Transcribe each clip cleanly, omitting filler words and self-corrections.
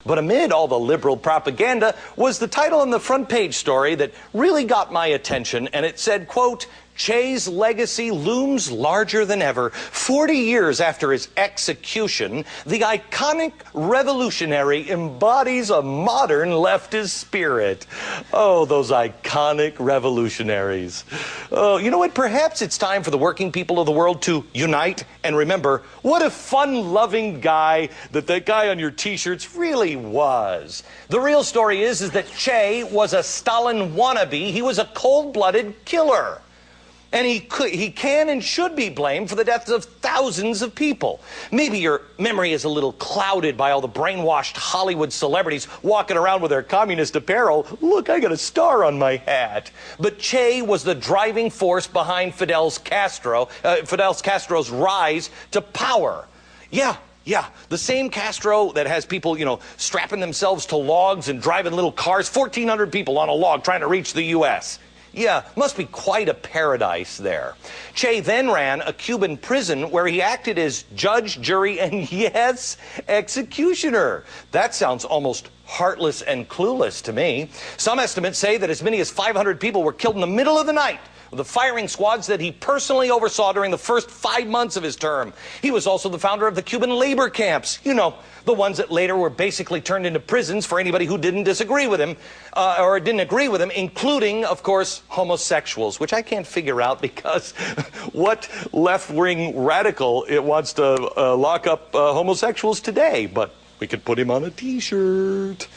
But amid all the liberal propaganda was the title on the front page story that really got my attention, and it said, quote, Che's legacy looms larger than ever. 40 years after his execution, the iconic revolutionary embodies a modern leftist spirit. Oh, those iconic revolutionaries. Oh, you know what? Perhaps it's time for the working people of the world to unite and remember what a fun-loving guy that guy on your t-shirts really was. The real story is that Che was a Stalin wannabe. He was a cold-blooded killer. And he can and should be blamed for the deaths of thousands of people. Maybe your memory is a little clouded by all the brainwashed Hollywood celebrities walking around with their communist apparel. Look, I got a star on my hat. But Che was the driving force behind Fidel Castro's rise to power. Yeah, the same Castro that has people, strapping themselves to logs and driving little cars, 1,400 people on a log trying to reach the U.S. Yeah, must be quite a paradise there. Che then ran a Cuban prison where he acted as judge, jury, and yes, executioner. That sounds almost heartless and clueless to me. Some estimates say that as many as 500 people were killed in the middle of the night with the firing squads that he personally oversaw during the first 5 months of his term. He was also the founder of the Cuban labor camps. The ones that later were basically turned into prisons for anybody who didn't disagree with him, or didn't agree with him, including, of course, homosexuals, which I can't figure out because what left-wing radical it wants to lock up homosexuals today, but we could put him on a t-shirt.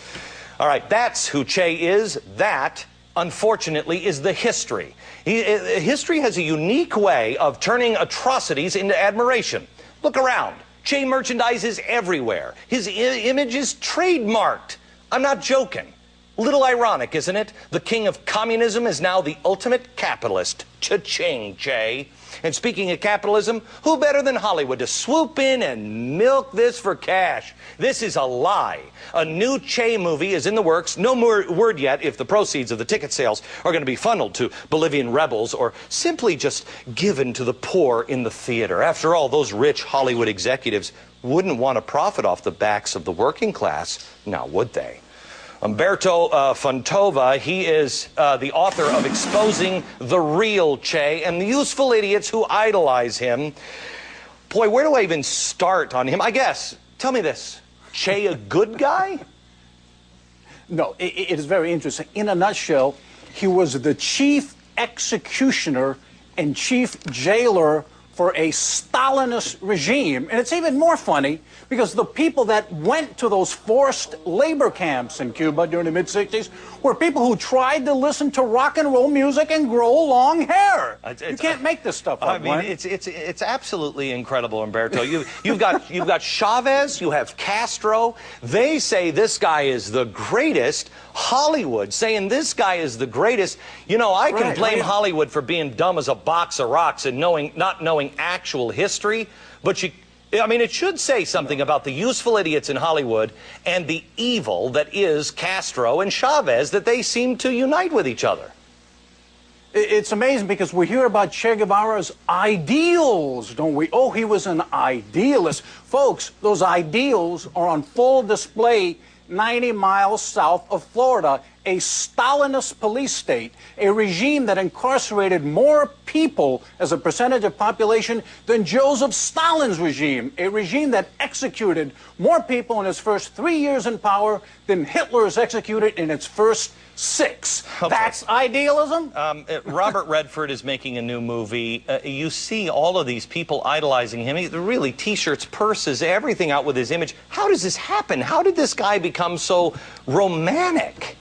All right, that's who Che is. That, unfortunately, is the history. History has a unique way of turning atrocities into admiration. Look around. Che merchandise is everywhere. His image is trademarked. I'm not joking. Little ironic, isn't it? The king of communism is now the ultimate capitalist. Cha-ching, Che. And speaking of capitalism, who better than Hollywood to swoop in and milk this for cash? This is a lie. A new Che movie is in the works. No more word yet if the proceeds of the ticket sales are going to be funneled to Bolivian rebels or simply just given to the poor in the theater. After all, those rich Hollywood executives wouldn't want to profit off the backs of the working class, now would they? Umberto Fontova, he is the author of Exposing the Real Che and the Useful Idiots Who Idolize Him. Boy, where do I even start on him? I guess, tell me this, Che a good guy? No, it is very interesting. In a nutshell, he was the chief executioner and chief jailer for a Stalinist regime. And it's even more funny because the people that went to those forced labor camps in Cuba during the mid-60s were people who tried to listen to rock and roll music and grow long hair. You can't make this stuff up. I mean, it's absolutely incredible, Umberto. You've got Chavez, you have Castro. They say this guy is the greatest. Hollywood saying this guy is the greatest. I can blame Hollywood for being dumb as a box of rocks and not knowing actual history, but it should say something about the useful idiots in Hollywood and the evil that is Castro and Chavez, that they seem to unite with each other. It's amazing because we hear about Che Guevara's ideals, don't we? Oh, he was an idealist. Folks, those ideals are on full display 90 miles south of Florida, a Stalinist police state, a regime that incarcerated more people as a percentage of population than Joseph Stalin's regime, a regime that executed more people in its first 3 years in power than Hitler's executed in its first 6. Okay. That's idealism? Robert Redford is making a new movie. You see all of these people idolizing him. Really, T-shirts, purses, everything out with his image. How does this happen? How did this guy become so romantic?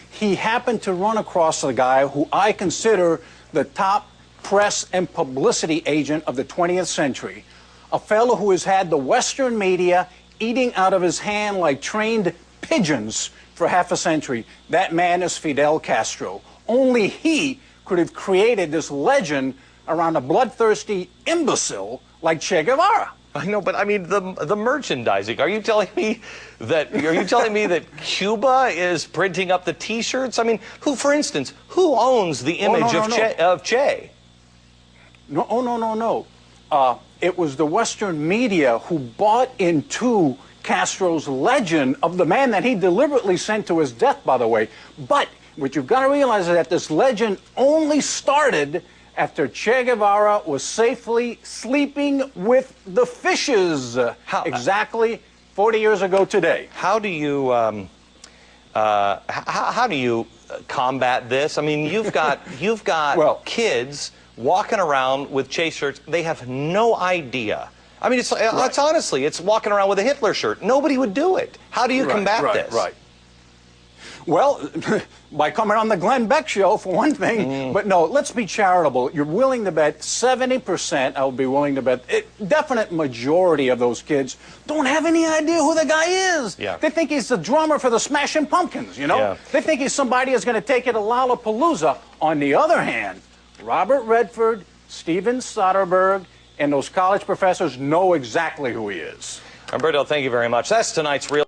He happened to run across a guy who I consider the top press and publicity agent of the 20th century. A fellow who has had the Western media eating out of his hand like trained pigeons for half a century. That man is Fidel Castro. Only he could have created this legend around a bloodthirsty imbecile like Che Guevara. I know, but I mean the merchandising. Are you telling me that Cuba is printing up the T-shirts? I mean, for instance, who owns the image of Che? No. It was the Western media who bought into Castro's legend of the man that he deliberately sent to his death, by the way. But what you've got to realize is that this legend only started after Che Guevara was safely sleeping with the fishes. Exactly 40 years ago today. How do you combat this? I mean, you've got well, kids walking around with chase shirts. They have no idea. I mean, it's honestly, it's walking around with a Hitler shirt. Nobody would do it. How do you combat this? Right. Well, by coming on the Glenn Beck show, for one thing. But no, let's be charitable. You're willing to bet 70%, I would be willing to bet, definite majority of those kids don't have any idea who the guy is. Yeah. They think he's the drummer for the Smashing Pumpkins, you know? Yeah. They think he's somebody who's going to take it to Lollapalooza. On the other hand, Robert Redford, Steven Soderbergh, and those college professors know exactly who he is. Umberto, thank you very much. That's tonight's Real